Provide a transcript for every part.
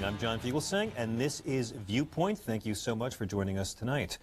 evening. I'm John Fugelsang, and this is Viewpoint. Thank you so much for joining us tonight.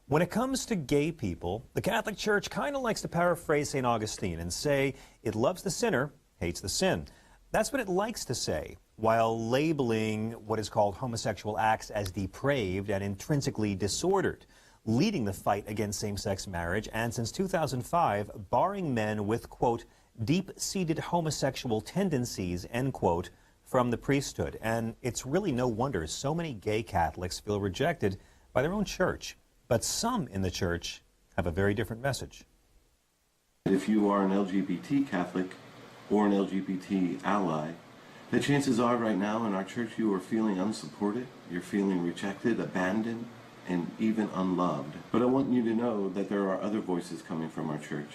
When it comes to gay people, the Catholic Church kind of likes to paraphrase St. Augustine and say it loves the sinner, hates the sin. That's what it likes to say, while labeling what is called homosexual acts as depraved and intrinsically disordered, leading the fight against same-sex marriage, and since 2005, barring men with, quote, deep-seated homosexual tendencies, end quote, from the priesthood. And it's really no wonder so many gay Catholics feel rejected by their own church. But some in the church have a very different message. If you are an LGBT Catholic or an LGBT ally, the chances are right now in our church you are feeling unsupported, you're feeling rejected, abandoned, and even unloved. But I want you to know that there are other voices coming from our church.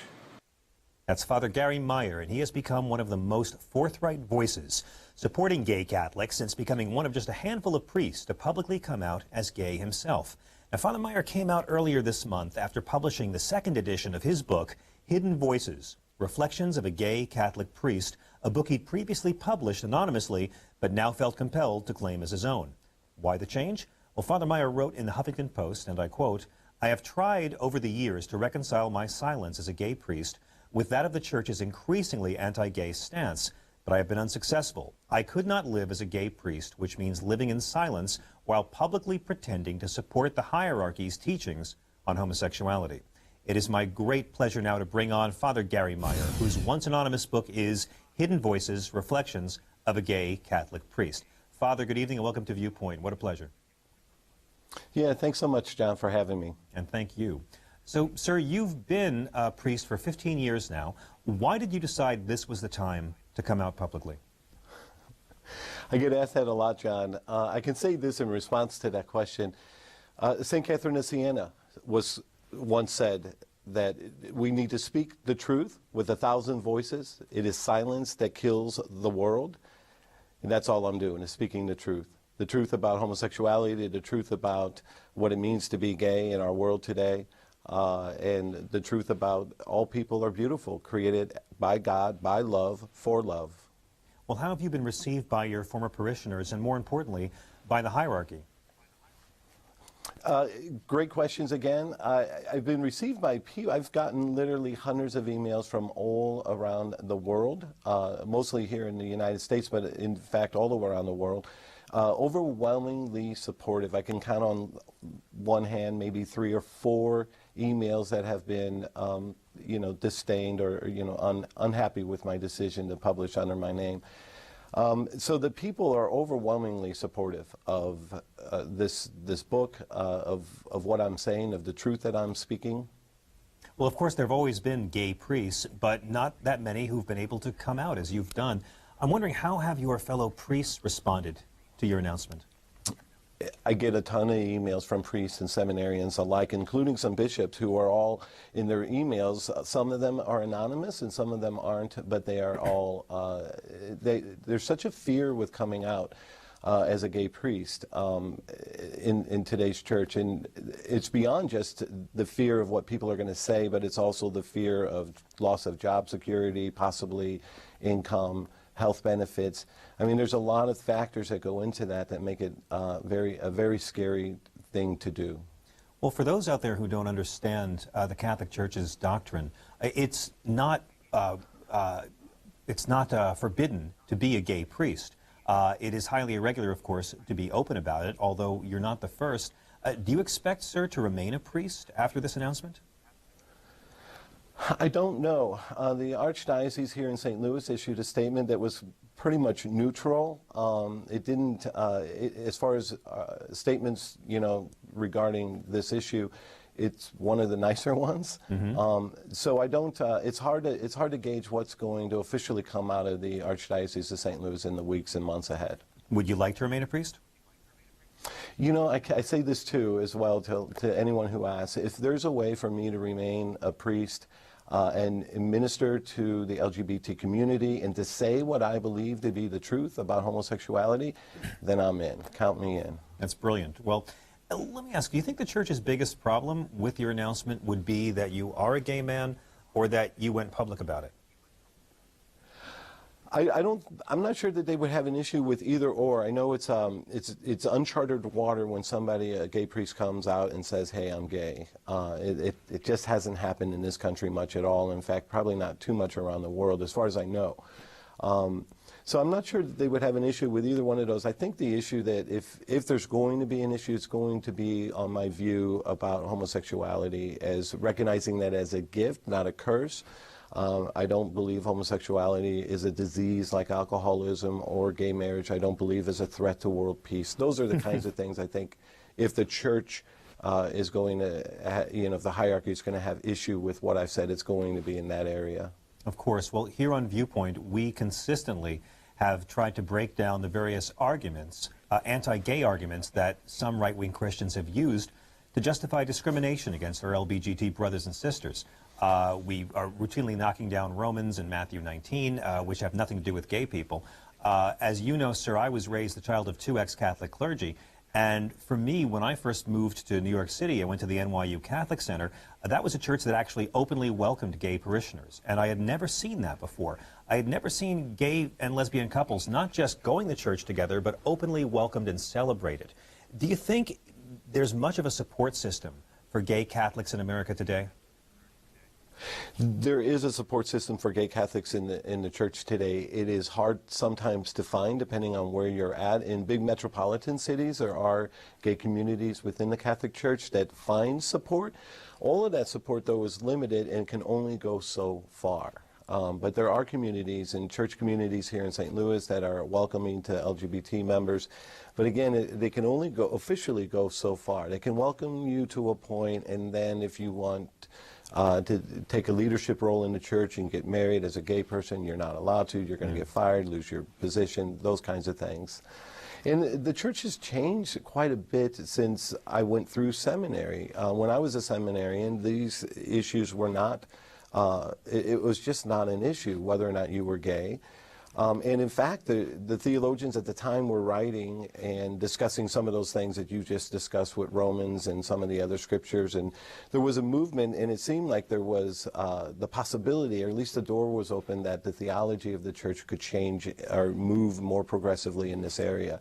That's Father Gary Meier, and he has become one of the most forthright voices supporting gay Catholics since becoming one of just a handful of priests to publicly come out as gay himself. Now, Father Meier came out earlier this month after publishing the second edition of his book, Hidden Voices, Reflections of a Gay Catholic Priest, a book he'd previously published anonymously, but now felt compelled to claim as his own. Why the change? Well, Father Meier wrote in the Huffington Post, and I quote, "I have tried over the years to reconcile my silence as a gay priest with that of the Church's increasingly anti-gay stance, but I have been unsuccessful. I could not live as a gay priest, which means living in silence while publicly pretending to support the hierarchy's teachings on homosexuality." It is my great pleasure now to bring on Father Gary Meier, whose once anonymous book is Hidden Voices, Reflections of a Gay Catholic Priest. Father, good evening and welcome to Viewpoint. What a pleasure. Yeah, thanks so much, John, for having me. And thank you. So, sir, you've been a priest for 15 years now. Why did you decide this was the time to come out publicly? I get asked that a lot, John. I can say this in response to that question. St. Catherine of Siena once said that we need to speak the truth with 1,000 voices. It is silence that kills the world. And that's all I'm doing, is speaking the truth. The truth about homosexuality, the truth about what it means to be gay in our world today, and the truth about all people are beautiful, created by God, by love, for love. Well, how have you been received by your former parishioners and, more importantly, by the hierarchy? Great questions again. I've been received by people. I've gotten literally hundreds of emails from all around the world, mostly here in the United States, but in fact all around the world. Overwhelmingly supportive. I can count on one hand maybe 3 or 4 emails that have been, disdained or, unhappy with my decision to publish under my name. So the people are overwhelmingly supportive of this book, of what I'm saying, of the truth that I'm speaking. Well, of course, there have always been gay priests, but not that many who've been able to come out as you've done. I'm wondering, how have your fellow priests responded to your announcement? I get a ton of emails from priests and seminarians alike, including some bishops who are all in their emails. Some of them are anonymous and some of them aren't, but they are all, there's such a fear with coming out as a gay priest in today's church. And it's beyond just the fear of what people are going to say, but it's also the fear of loss of job security, possibly income, health benefits. I mean, there's a lot of factors that go into that make it a very scary thing to do. Well, for those out there who don't understand the Catholic Church's doctrine, it's not forbidden to be a gay priest. It is highly irregular, of course, to be open about it, although you're not the first. Do you expect, sir, to remain a priest after this announcement? I don't know. The Archdiocese here in St. Louis issued a statement that was pretty much neutral. It didn't, as far as statements, regarding this issue, it's one of the nicer ones. Mm-hmm. So I don't. It's hard to gauge what's going to officially come out of the Archdiocese of St. Louis in the weeks and months ahead. Would you like to remain a priest? I say this too as well to anyone who asks. If there's a way for me to remain a priest and minister to the LGBT community and to say what I believe to be the truth about homosexuality, then I'm in. Count me in. That's brilliant. Well, let me ask, do you think the Church's biggest problem with your announcement would be that you are a gay man or that you went public about it? I'm not sure that they would have an issue with either or. I know it's uncharted water when a gay priest comes out and says, hey, I'm gay. It just hasn't happened in this country much at all. In fact, probably not too much around the world, as far as I know. So I'm not sure that they would have an issue with either one of those. I think the issue that if there's going to be an issue, it's going to be on my view about homosexuality as recognizing that as a gift, not a curse. I don't believe homosexuality is a disease like alcoholism or gay marriage. I don't believe is a threat to world peace. Those are the kinds of things I think if the church is going to, if the hierarchy is going to have issue with what I've said, it's going to be in that area. Of course. Well, here on Viewpoint, we consistently have tried to break down the various arguments, anti-gay arguments that some right-wing Christians have used to justify discrimination against our LGBT brothers and sisters. We are routinely knocking down Romans and Matthew 19, which have nothing to do with gay people. As you know, sir, I was raised the child of two ex-Catholic clergy. And for me, when I first moved to New York City, I went to the NYU Catholic Center. That was a church that actually openly welcomed gay parishioners. And I had never seen that before. I had never seen gay and lesbian couples not just going to church together, but openly welcomed and celebrated. Do you think there's much of a support system for gay Catholics in America today? There is a support system for gay Catholics in the church today. It is hard sometimes to find depending on where you're at. In big metropolitan cities, there are gay communities within the Catholic Church that find support. All of that support, though, is limited and can only go so far. But there are communities and church communities here in St. Louis that are welcoming to LGBT members. But again, they can only officially go so far. They can welcome you to a point, and then if you want to take a leadership role in the church and get married as a gay person, you're not allowed to. You're going to get fired, lose your position, those kinds of things. And the church has changed quite a bit since I went through seminary. When I was a seminarian, these issues were not, it was just not an issue whether or not you were gay. And in fact, the theologians at the time were writing and discussing some of those things that you just discussed with Romans and some of the other scriptures. And there was a movement, and it seemed like there was the possibility, or at least the door was open, that the theology of the church could change or move more progressively in this area.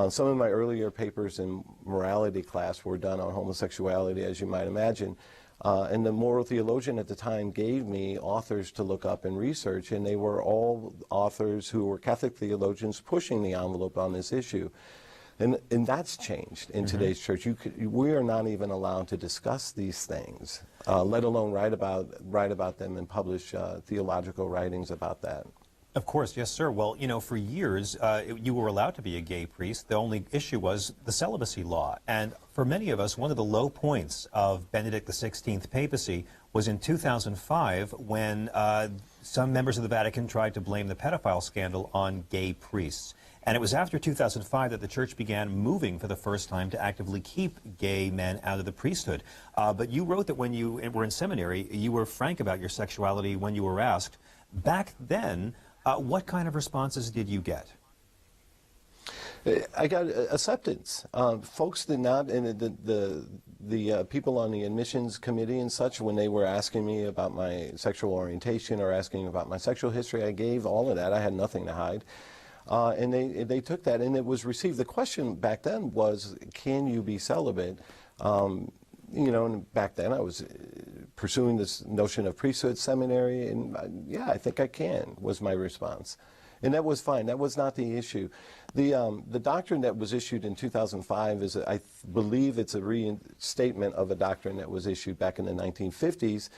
Some of my earlier papers in morality class were done on homosexuality, as you might imagine. And the moral theologian at the time gave me authors to look up and research, and they were all authors who were Catholic theologians pushing the envelope on this issue. And that's changed in today's church. We are not even allowed to discuss these things, let alone write about them and publish theological writings about that. Of course, yes, sir. Well, you know, for years, you were allowed to be a gay priest. The only issue was the celibacy law. And for many of us, one of the low points of Benedict XVI's papacy was in 2005 when some members of the Vatican tried to blame the pedophile scandal on gay priests. And it was after 2005 that the church began moving for the first time to actively keep gay men out of the priesthood. But you wrote that when you were in seminary, you were frank about your sexuality when you were asked. Back then, what kind of responses did you get? I got acceptance. Folks did not, and the people on the admissions committee and such, when they were asking me about my sexual orientation or asking about my sexual history, I gave all of that. I had nothing to hide. And they took that, and it was received. The question back then was, can you be celibate? You know, and back then I was pursuing this notion of priesthood seminary, and yeah, I think I can, was my response. And that was fine. That was not the issue. The doctrine that was issued in 2005 is, I believe it's a reinstatement of a doctrine that was issued back in the 1950s,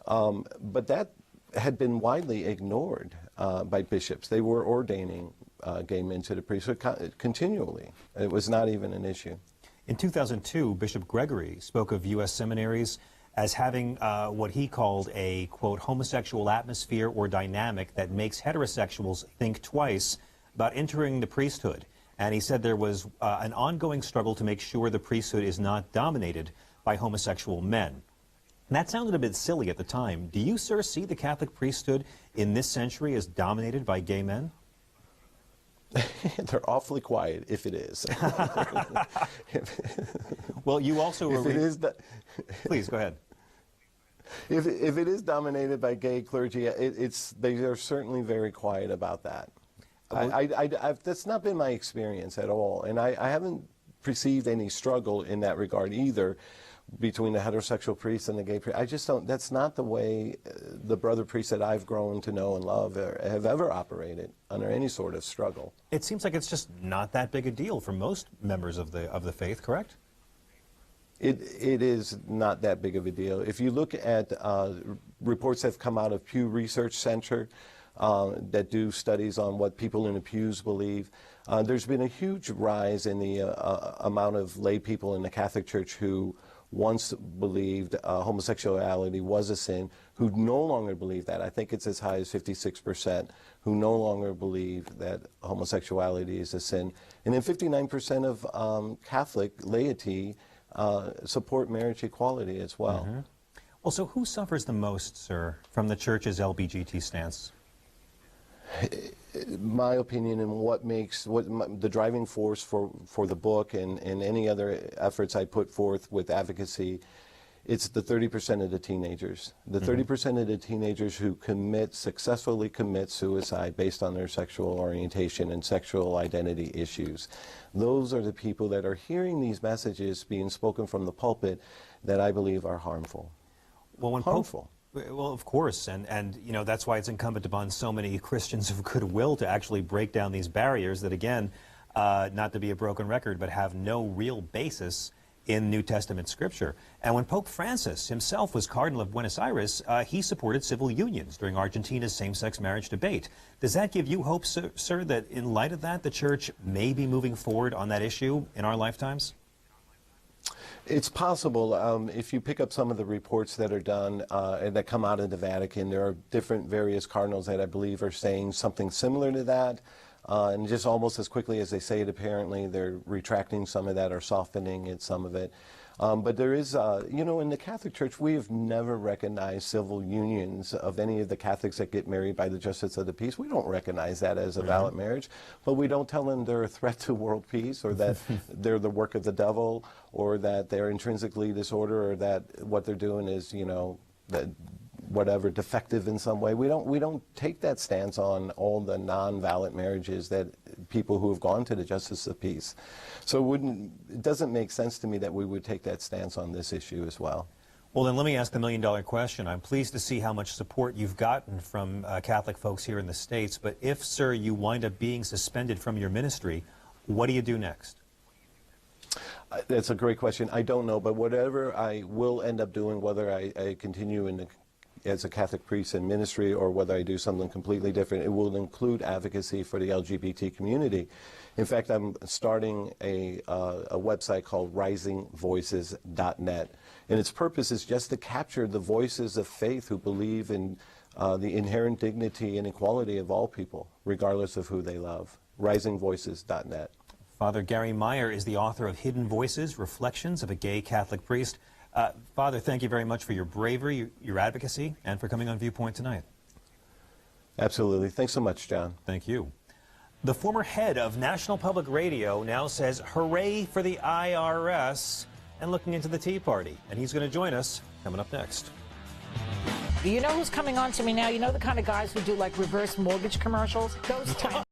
but that had been widely ignored by bishops. They were ordaining gay men to the priesthood continually. It was not even an issue. In 2002, Bishop Gregory spoke of U.S. seminaries as having what he called a, quote, homosexual atmosphere or dynamic that makes heterosexuals think twice about entering the priesthood. And he said there was an ongoing struggle to make sure the priesthood is not dominated by homosexual men. And that sounded a bit silly at the time. Do you, sir, see the Catholic priesthood in this century as dominated by gay men? They're awfully quiet if it is. Well, you also were... If it is that... Please, go ahead. If it is dominated by gay clergy, they are certainly very quiet about that. That's not been my experience at all, and I haven't perceived any struggle in that regard either between the heterosexual priest and the gay priest. I just don't, that's not the way the brother priests that I've grown to know and love have ever operated under any sort of struggle. It seems like it's just not that big a deal for most members of the faith, correct? It is not that big of a deal. If you look at reports that have come out of Pew Research Center that do studies on what people in the pews believe, there's been a huge rise in the amount of lay people in the Catholic Church who once believed homosexuality was a sin, who no longer believe that. I think it's as high as 56% who no longer believe that homosexuality is a sin. And then 59% of Catholic laity support marriage equality as well. Mm-hmm. Well, so who suffers the most, sir, from the Church's LGBT stance? My opinion and what makes the driving force for the book and any other efforts I put forth with advocacy, it's the 30% of the teenagers. The 30% of the teenagers who successfully commit suicide based on their sexual orientation and sexual identity issues. Those are the people that are hearing these messages being spoken from the pulpit that I believe are harmful. Well, when harmful. Well, of course, and you know, that's why it's incumbent upon so many Christians of goodwill to actually break down these barriers that, again, not to be a broken record, but have no real basis in New Testament scripture. And when Pope Francis himself was Cardinal of Buenos Aires, he supported civil unions during Argentina's same-sex marriage debate. Does that give you hope, sir, that in light of that, the Church may be moving forward on that issue in our lifetimes? It's possible. If you pick up some of the reports that are done and that come out of the Vatican, there are various cardinals that I believe are saying something similar to that. And just almost as quickly as they say it, apparently, they're retracting some of that or softening some of it. But there is, you know, in the Catholic Church, we have never recognized civil unions of any of the Catholics that get married by the Justice of the Peace. We don't recognize that as a valid marriage, but we don't tell them they're a threat to world peace or that they're the work of the devil or that they're intrinsically disordered or that what they're doing is, you know, that whatever, defective in some way. We don't take that stance on all the non-valid marriages that people who have gone to the Justice of Peace. So it doesn't make sense to me that we would take that stance on this issue as well. Well, then let me ask the million-dollar question. I'm pleased to see how much support you've gotten from Catholic folks here in the States, but if, sir, you wind up being suspended from your ministry, what do you do next? That's a great question. I don't know, but whatever I will end up doing, whether I continue as a Catholic priest in ministry or whether I do something completely different, it will include advocacy for the LGBT community. In fact, I'm starting a website called risingvoices.net, and its purpose is just to capture the voices of faith who believe in the inherent dignity and equality of all people, regardless of who they love. risingvoices.net. Father Gary Meier is the author of Hidden Voices, Reflections of a Gay Catholic Priest. Father, thank you very much for your bravery, your advocacy, and for coming on Viewpoint tonight. Absolutely. Thanks so much, John. Thank you. The former head of National Public Radio now says hooray for the IRS and looking into the Tea Party. And he's going to join us coming up next. You know who's coming on to me now? You know the kind of guys who do like reverse mortgage commercials? Those